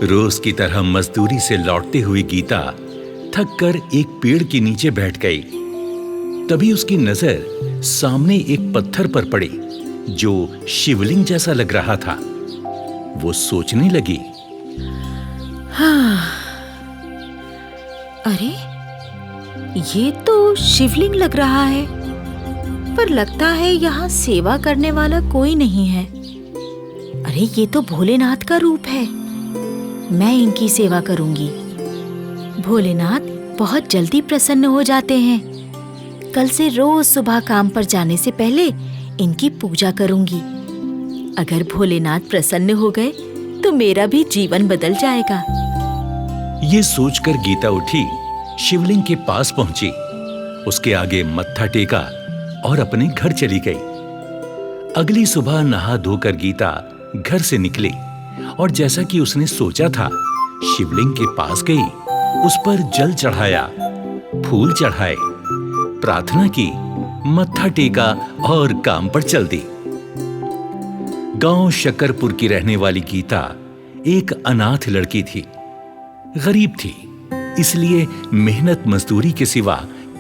रोज की तरह मजदूरी से लौटते हुए गीता थक कर एक पेड़ के नीचे बैठ गई। तभी उसकी नजर सामने एक पत्थर पर पड़ी जो शिवलिंग जैसा लग रहा था। वो सोचने लगी, हाँ, अरे ये तो शिवलिंग लग रहा है, पर लगता है यहाँ सेवा करने वाला कोई नहीं है। अरे ये तो भोलेनाथ का रूप है, मैं इनकी सेवा करूंगी। भोलेनाथ बहुत जल्दी प्रसन्न हो जाते हैं। कल से रोज सुबह काम पर जाने से पहले इनकी पूजा करूंगी। अगर भोलेनाथ प्रसन्न हो गए तो मेरा भी जीवन बदल जाएगा। ये सोचकर गीता उठी, शिवलिंग के पास पहुंची, उसके आगे मत्था टेका और अपने घर चली गई। अगली सुबह नहा धोकर गीता घर से निकली और जैसा कि उसने सोचा था, शिवलिंग के पास गई, उस पर जल चढ़ाया, फूल चढ़ाए, प्रार्थना की, मत्था टेका और काम पर चल दी। गांव शकरपुर की रहने वाली गीता एक अनाथ लड़की थी। गरीब थी, इसलिए मेहनत मजदूरी के सिवा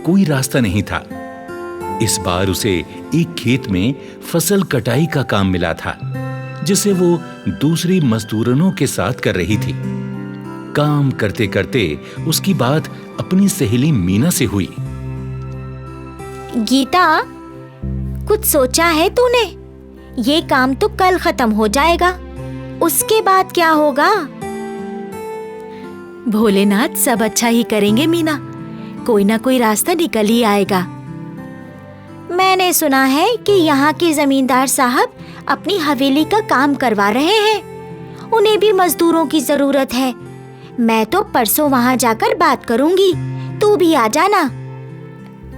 कोई रास्ता नहीं था। इस बार उसे एक खेत में फसल कटाई का काम मिला था, जिसे वो दूसरी मजदूरनों के साथ कर रही थी। काम करते करते उसकी बात अपनी सहेली मीना से हुई। गीता, कुछ सोचा है तूने? ये काम तो कल खत्म हो जाएगा, उसके बाद क्या होगा? भोलेनाथ सब अच्छा ही करेंगे मीना, कोई ना कोई रास्ता निकल ही आएगा। मैंने सुना है कि यहाँ के जमींदार साहब अपनी हवेली का काम करवा रहे हैं। उन्हें भी मजदूरों की जरूरत है। मैं तो परसों वहाँ जाकर बात करूंगी, तू भी आ जाना।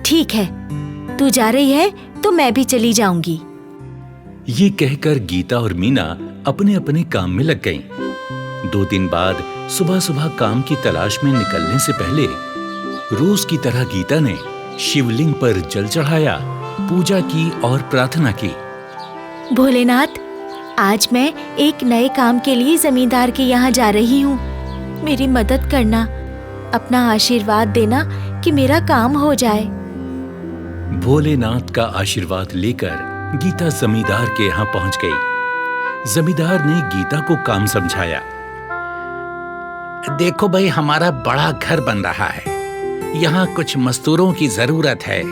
ठीक है, तू जा रही है तो मैं भी चली जाऊंगी। ये कहकर गीता और मीना अपने अपने काम में लग गईं। 2 दिन बाद सुबह सुबह काम की तलाश में निकलने से पहले रोज की तरह गीता ने शिवलिंग पर जल चढ़ाया, पूजा की और प्रार्थना की। भोलेनाथ, आज मैं एक नए काम के लिए जमींदार के यहाँ जा रही हूँ। मेरी मदद करना, अपना आशीर्वाद देना कि मेरा काम हो जाए। भोलेनाथ का आशीर्वाद लेकर गीता जमींदार के यहाँ पहुंच गई। जमींदार ने गीता को काम समझाया। देखो भाई, हमारा बड़ा घर बन रहा है, यहाँ कुछ मजदूरों की जरूरत है,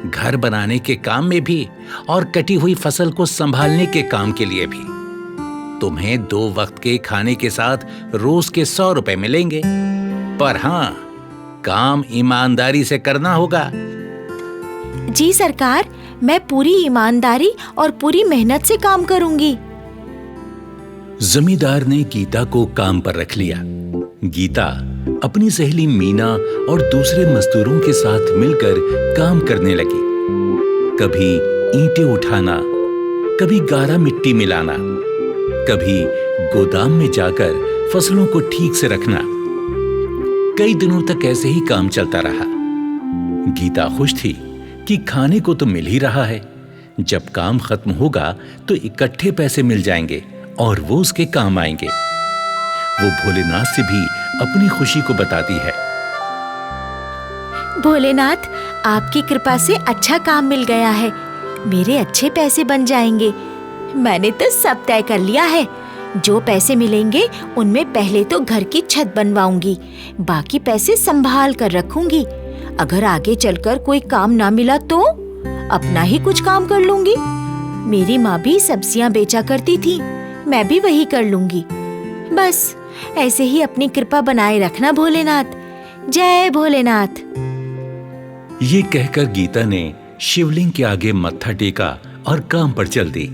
घर बनाने के काम में भी और कटी हुई फसल को संभालने के काम के लिए भी। तुम्हें 2 वक्त के खाने के साथ रोज के 100 रुपए मिलेंगे, पर हाँ, काम ईमानदारी से करना होगा। जी सरकार, मैं पूरी ईमानदारी और पूरी मेहनत से काम करूंगी। जमींदार ने गीता को काम पर रख लिया। गीता अपनी सहेली मीना और दूसरे मजदूरों के साथ मिलकर काम करने लगी। कभी ईंटें उठाना, कभी गारा मिट्टी मिलाना, कभी गोदाम में जाकर फसलों को ठीक से रखना। कई दिनों तक ऐसे ही काम चलता रहा। गीता खुश थी कि खाने को तो मिल ही रहा है, जब काम खत्म होगा तो इकट्ठे पैसे मिल जाएंगे और वो उसके काम आएंगे। वो भोलेनाथ से भी अपनी खुशी को बताती है। भोलेनाथ, आपकी कृपा से अच्छा काम मिल गया है, मेरे अच्छे पैसे बन जाएंगे। मैंने तो सब तय कर लिया है। जो पैसे मिलेंगे उनमें पहले तो घर की छत बनवाऊंगी, बाकी पैसे संभाल कर रखूंगी। अगर आगे चलकर कोई काम ना मिला तो अपना ही कुछ काम कर लूंगी। मेरी माँ भी सब्जियां बेचा करती थी, मैं भी वही कर लूंगी। बस ऐसे ही अपनी कृपा बनाए रखना भोलेनाथ। जय भोलेनाथ। ये कहकर गीता ने शिवलिंग के आगे मत्था टेका और काम पर चल दी।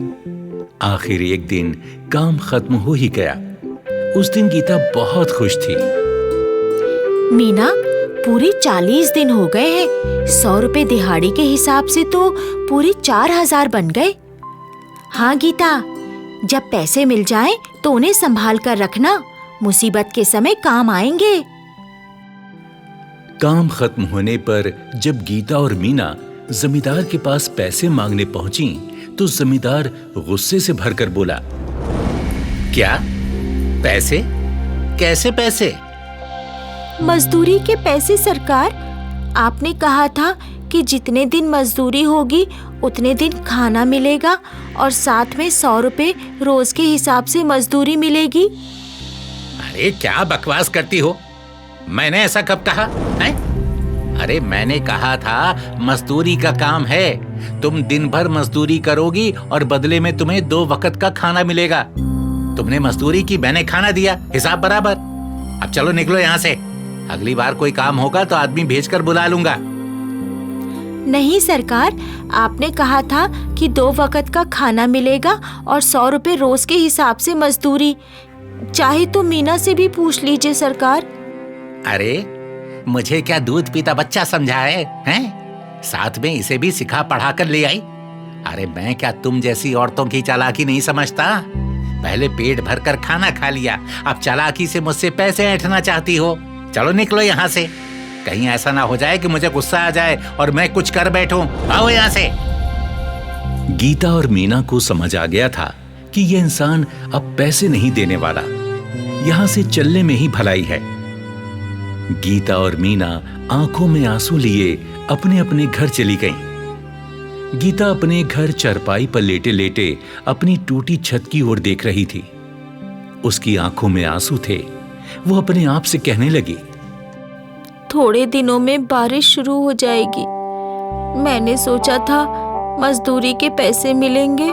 आखिर एक दिन काम खत्म हो ही गया। उस दिन गीता बहुत खुश थी। मीना, पूरे 40 दिन हो गए हैं। 100 रुपए दिहाड़ी के हिसाब से तो पूरे 4000 बन गए। हाँ गीता, जब पैसे मिल जाएं तो उन्हें संभाल कर रखना, मुसीबत के समय काम आएंगे। काम खत्म होने पर जब गीता और मीना जमींदार के पास पैसे मांगने पहुंची तो जमींदार गुस्से से भरकर बोला, क्या पैसे? कैसे पैसे? मजदूरी के पैसे सरकार। आपने कहा था कि जितने दिन मजदूरी होगी उतने दिन खाना मिलेगा और साथ में 100 रुपए रोज के हिसाब से मजदूरी मिलेगी। अरे क्या बकवास करती हो? मैंने ऐसा कब कहा है? अरे मैंने कहा था मजदूरी का काम है, तुम दिन भर मजदूरी करोगी और बदले में तुम्हें 2 वक्त का खाना मिलेगा। तुमने मजदूरी की, मैंने खाना दिया, हिसाब बराबर। अब चलो निकलो यहाँ से। अगली बार कोई काम होगा तो आदमी भेजकर बुला लूंगा। नहीं सरकार, आपने कहा था कि 2 वक्त का खाना मिलेगा और 100 रुपए रोज के हिसाब से मजदूरी। चाहे तो मीना से भी पूछ लीजिए सरकार। अरे मुझे क्या दूध पीता बच्चा समझा है? साथ में इसे भी सिखा पढ़ा कर ले आई। अरे मैं क्या तुम जैसी औरतों की चालाकी नहीं समझता? पहले पेट भर कर खाना खा लिया, अब चालाकी से मुझसे पैसे ऐंठना चाहती हो। चलो निकलो यहाँ से, कहीं ऐसा ना हो जाए कि मुझे गुस्सा आ जाए और मैं कुछ कर बैठूं। आओ यहाँ से। गीता और मीना को समझ आ गया था कि यह इंसान अब पैसे नहीं देने वाला, यहाँ से चलने में ही भलाई है। गीता और मीना आंखों में आंसू लिए अपने अपने घर चली गईं। गीता अपने घर चरपाई पर लेटे लेटे अपनी टूटी छत की ओर देख रही थी। उसकी आंखों में आंसू थे। वो अपने आप से कहने लगी, थोड़े दिनों में बारिश शुरू हो जाएगी। मैंने सोचा था मजदूरी के पैसे मिलेंगे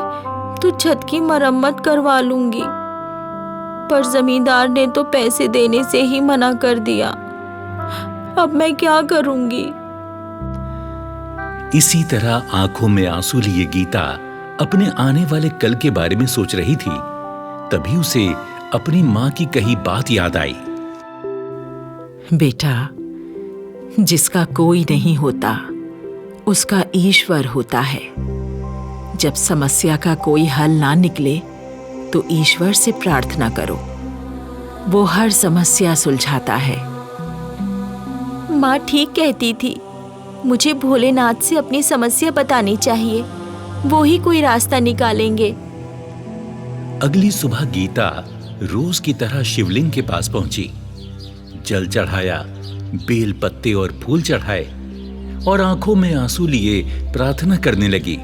तो छत की मरम्मत करवा लूंगी, पर जमींदार ने तो पैसे देने से ही मना कर दिया। अब मैं क्या करूंगी? इसी तरह आंखों में आंसू लिए गीता अपने आने वाले कल के बारे में सोच रही थी। तभी उसे अपनी माँ की कही बात याद आई। बेटा, जिसका कोई नहीं होता उसका ईश्वर होता है। जब समस्या का कोई हल ना निकले तो ईश्वर से प्रार्थना करो, वो हर समस्या सुलझाता है। माँ ठीक कहती थी, मुझे भोलेनाथ से अपनी समस्या बतानी चाहिए, वो ही कोई रास्ता निकालेंगे। अगली सुबह गीता रोज की तरह शिवलिंग के पास पहुंची। जल चढ़ाया, बेल पत्ते और फूल चढ़ाए और आंखों में आंसू लिए प्रार्थना करने लगी।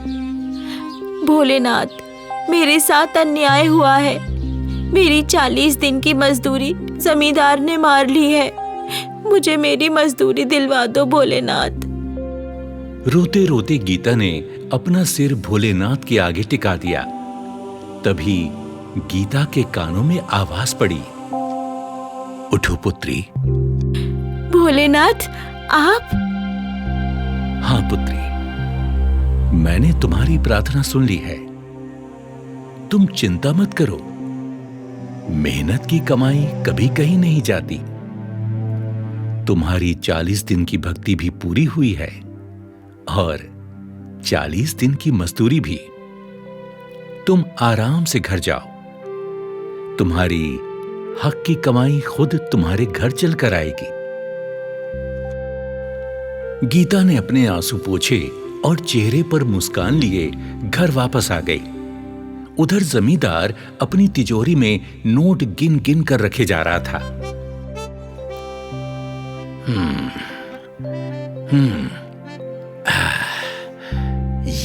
भोलेनाथ, मेरे साथ अन्याय हुआ है। मेरी 40 दिन की मजदूरी जमींदार ने मार ली है। मुझे मेरी मजदूरी दिलवा दो भोलेनाथ। रोते रोते गीता ने अपना सिर भोलेनाथ के आगे टिका दिया। तभी गीता के कानों में आवाज पड़ी, उठो पुत्री। भोलेनाथ, आप? हाँ पुत्री, मैंने तुम्हारी प्रार्थना सुन ली है। तुम चिंता मत करो, मेहनत की कमाई कभी कहीं नहीं जाती। तुम्हारी 40 दिन की भक्ति भी पूरी हुई है और 40 दिन की मजदूरी भी। तुम आराम से घर जाओ, तुम्हारी हक की कमाई खुद तुम्हारे घर चलकर आएगी। गीता ने अपने आंसू पोंछे और चेहरे पर मुस्कान लिए घर वापस आ गई। उधर जमींदार अपनी तिजोरी में नोट गिन गिन कर रखे जा रहा था।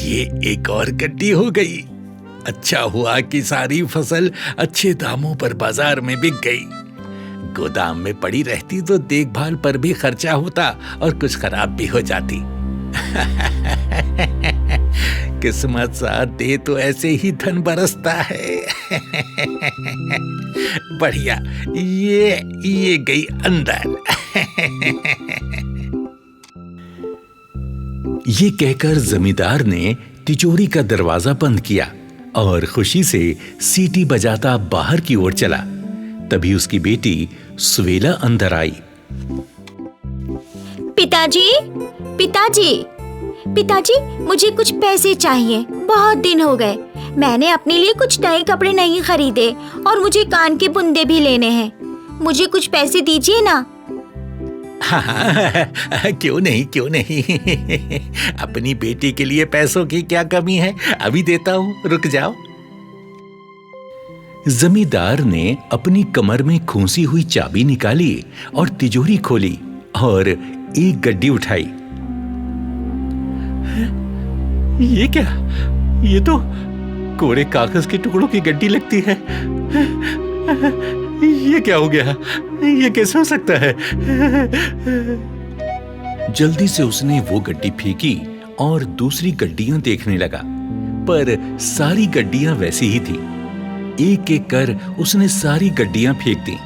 ये एक और गड्डी हो गई। अच्छा हुआ कि सारी फसल अच्छे दामों पर बाजार में बिक गई। गोदाम में पड़ी रहती तो देखभाल पर भी खर्चा होता और कुछ खराब भी हो जाती। किस्मत साथ दे तो ऐसे ही धन बरसता है। बढ़िया, ये गई अंदर। ये कहकर जमींदार ने तिजोरी का दरवाजा बंद किया और खुशी से सीटी बजाता बाहर की ओर चला। तभी उसकी बेटी सुवेला अंदर आई। पिताजी, पिताजी, पिताजी, मुझे कुछ पैसे चाहिए। बहुत दिन हो गए, मैंने अपने लिए कुछ नए कपड़े नहीं खरीदे और मुझे कान के बुंदे भी लेने हैं। मुझे कुछ पैसे दीजिए ना। हाँ, क्यों नहीं। अपनी बेटी के लिए पैसों की क्या कमी है, अभी देता हूँ, रुक जाओ। जमींदार ने अपनी कमर में खोसी हुई चाबी निकाली और तिजोरी खोली और एक गड्डी उठाई। ये क्या? ये तो कोरे कागज के टुकड़ों की गड्डी लगती है। ये क्या हो गया? ये कैसे हो सकता है? जल्दी से उसने वो गड्डी फेंकी और दूसरी गड्डियां देखने लगा, पर सारी गड्डियां वैसी ही थी। एक एक कर उसने सारी गड्डियां फेंक दी।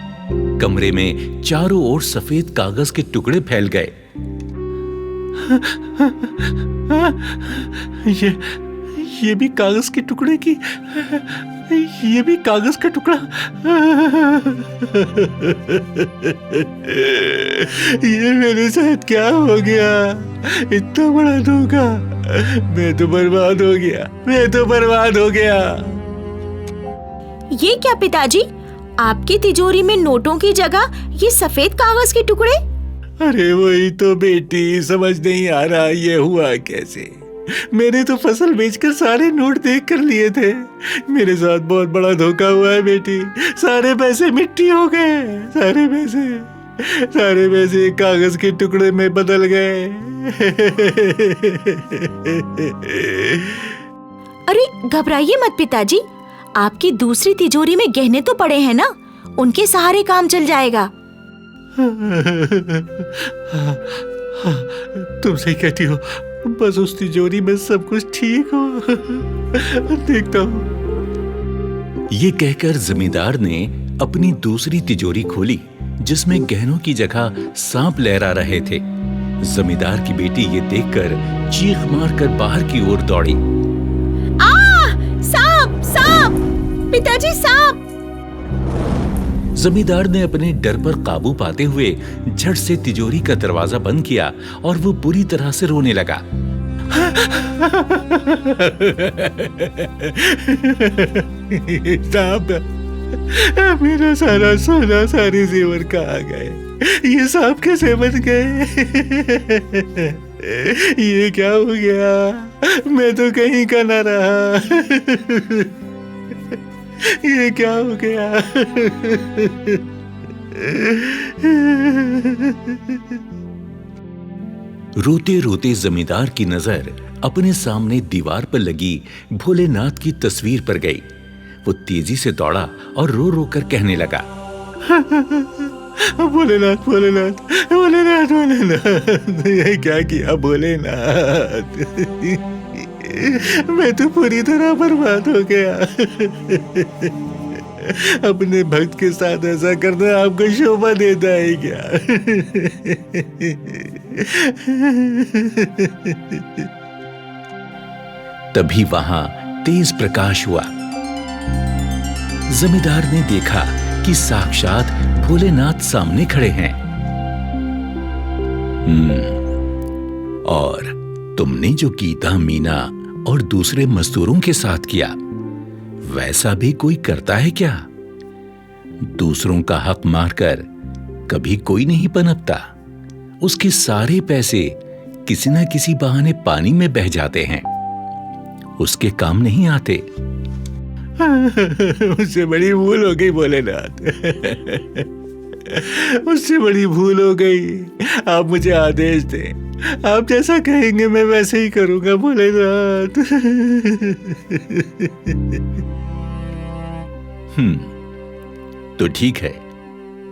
कमरे में चारों ओर सफेद कागज के टुकड़े फैल गए। ये भी कागज के टुकड़े की, ये भी कागज का टुकड़ा। ये मेरे साथ क्या हो गया? इतना बड़ा धोखा! मैं तो बर्बाद हो गया, मैं तो बर्बाद हो गया। ये क्या पिताजी, आपकी तिजोरी में नोटों की जगह ये सफेद कागज के टुकड़े? अरे वही तो बेटी, समझ नहीं आ रहा ये हुआ कैसे। मैंने तो फसल बेचकर सारे नोट देख कर लिए थे। मेरे साथ बहुत बड़ा धोखा हुआ है बेटी। सारे पैसे मिट्टी हो गए, सारे पैसे कागज के टुकड़े में बदल गए। अरे घबराइए मत पिताजी, आपकी दूसरी तिजोरी में गहने तो पड़े हैं ना, उनके सहारे काम चल जाएगा। तुम सही कहती हो, बस उस तिजोरी में सब कुछ ठीक हो। देखता हूँ। ये कहकर जमींदार ने अपनी दूसरी तिजोरी खोली, जिसमें गहनों की जगह सांप लहरा रहे थे। जमींदार की बेटी ये देखकर चीख मारकर बाहर की ओर दौड़ी। सांप! सांप! पिताजी, सांप! जमींदार ने अपने डर पर काबू पाते हुए झट से तिजोरी का दरवाजा बंद किया और वो बुरी तरह से रोने लगा। सांप! मेरा सारा सोना, सारे जेवर कहाँ गए? ये सांप कैसे बन गए? ये क्या हो गया? मैं तो कहीं का ना रहा। ये क्या हो गया? रोते रोते जमींदार की नजर अपने सामने दीवार पर लगी भोलेनाथ की तस्वीर पर गई। वो तेजी से दौड़ा और रो रो कर कहने लगा, भोलेनाथ, भोलेनाथ, भोलेनाथ, भोलेनाथ, ये क्या किया भोलेनाथ? मैं तो पूरी तरह बर्बाद हो गया। अपने भक्त के साथ ऐसा करना आपको शोभा देता है क्या? तभी वहां तेज प्रकाश हुआ। जमींदार ने देखा कि साक्षात भोलेनाथ सामने खड़े हैं। और तुमने जो गीता, मीना और दूसरे मजदूरों के साथ किया, वैसा भी कोई करता है क्या? दूसरों का हक मारकर कभी कोई नहीं पनपता। उसके सारे पैसे किसी न किसी बहाने पानी में बह जाते हैं, उसके काम नहीं आते। मुझसे बड़ी भूल हो गई भोलेनाथ। मुझसे बड़ी भूल हो गई। आप मुझे आदेश दें, आप जैसा कहेंगे मैं वैसे ही करूंगा भोलेनाथ। तो ठीक है,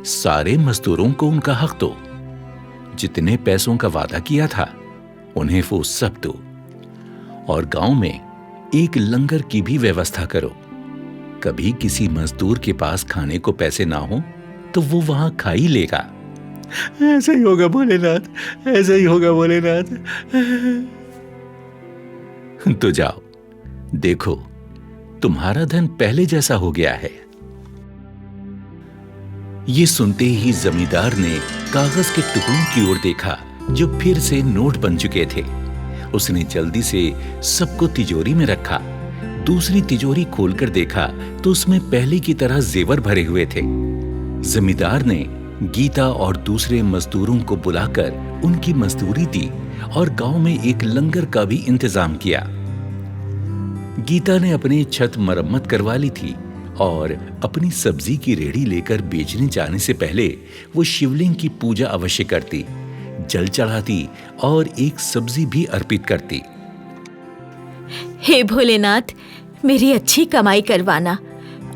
सारे मजदूरों को उनका हक दो। जितने पैसों का वादा किया था उन्हें वो सब दो, और गांव में एक लंगर की भी व्यवस्था करो। कभी किसी मजदूर के पास खाने को पैसे ना हो तो वो वहां खा ही लेगा। ऐसा ही होगा भोलेनाथ, ऐसा ही होगा भोलेनाथ। तो जाओ, देखो तुम्हारा धन पहले जैसा हो गया है। ये सुनते ही जमींदार ने कागज के टुकड़ों की ओर देखा जो फिर से नोट बन चुके थे। उसने जल्दी से सबको तिजोरी में रखा। दूसरी तिजोरी खोलकर देखा तो उसमें पहले की तरह जेवर भरे हुए थे। जमींदार ने गीता और दूसरे मजदूरों को बुलाकर उनकी मजदूरी दी और गांव में एक लंगर का भी इंतजाम किया। गीता ने अपनी छत मरम्मत करवा ली थी और अपनी सब्जी की रेहड़ी लेकर बेचने जाने से पहले वो शिवलिंग की पूजा अवश्य करती, जल चढ़ाती और एक सब्जी भी अर्पित करती। हे भोलेनाथ, मेरी अच्छी कमाई करवाना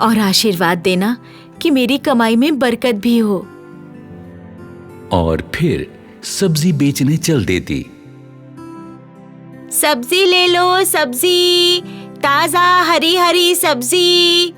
और आशीर्वाद देना कि मेरी कमाई में बरकत भी हो। और फिर सब्जी बेचने चल देती। सब्जी ले लो, सब्जी, ताजा हरी हरी सब्जी।